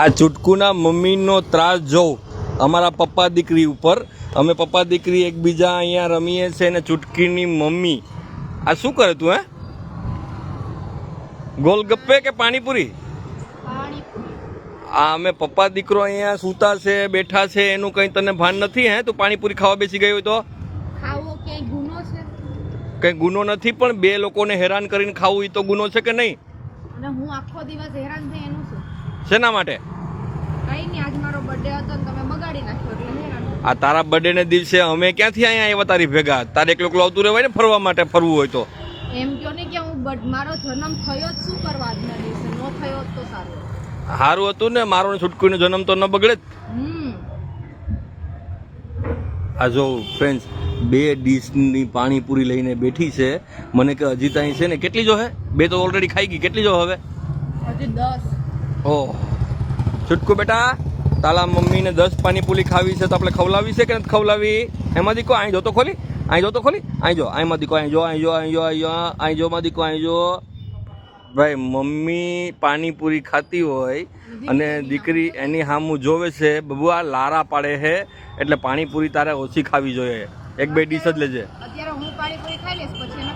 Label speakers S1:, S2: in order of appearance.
S1: આ ચૂટકુના મમ્મીનો ત્રાસ જોઉં અમારા પપ્પા દીકરી ઉપર. અમે પપ્પા દીકરી એકબીજા અહીંયા રમીએ છે ને ચૂટકીની મમ્મી આ શું કરે તું? ગોલગપ્પે કે પાણીપુરી? આ અમે પપ્પા દીકરો અહીંયા સૂતા છે, બેઠા છે, એનું કંઈ તને ભાન નથી? તું પાણીપુરી ખાવા બેસી ગઈ હોય તો
S2: ખાવો કે ગુનો છે?
S1: કંઈ ગુનો નથી, પણ બે લોકોને હેરાન કરીને ખાવું એ તો ગુનો છે કે નહીં?
S2: અને હું આખો દિવસ હેરાન થઈ એનું શું?
S1: શેના માટે?
S2: કઈ નહીં, આજ મારો બર્થડે હતો ને તમે બગાડી નાખ્યો એટલે હેરાન.
S1: આ તારા બર્થડે ને દિવસે અમે ક્યાંથી અહીંયા આવ્યા તારી ભેગા? તારે એકલો આવતું રહેવાય ને ફરવા માટે. ફરવું હોય તો
S2: એમ કયો ને કે હું મારો જન્મ થયો જ શું કરવા આજના દિવસે? નો થયો હોત તો સારું.
S1: સારું હતું ને, મારો છૂટકુનો જન્મ તો ન બગડે જ. આ જો ફ્રેન્ડ્સ, 2 ડીશની પાણીપુરી લઈને બેઠી છે. મને કે હજી ત્યાં છે ને કેટલી જો હે? 2 તો ઓલરેડી ખાઈ ગઈ, કેટલી જો હવે?
S2: હજી 10.
S1: ઓહ છૂટકુ બેટા, તાલા મમ્મીને 10 પાણીપુરી ખાવી છે તો આપણે ખવડાવી છે કે નથી ખવડાવી? એમાંથી કો અહીં જો તો ખોલી, અહીં જો તો ખોલી, અહીં જો, અહીં માંથી કો, અહીં જો, અહીં જો, અહીં જો, અહીં જો માંથી કો, અહીં જો. ભાઈ મમ્મી પાણીપુરી ખાતી હોય અને દીકરી એની સામું જોવે છે, બબુઆ લારા પાડે છે, એટલે પાણીપુરી તારે ઓછી ખાવી જોઈએ. 1-2 ડીશ જ લેજે.
S2: અત્યારે હું પાણીપુરી ખાઈ લઈશ પછી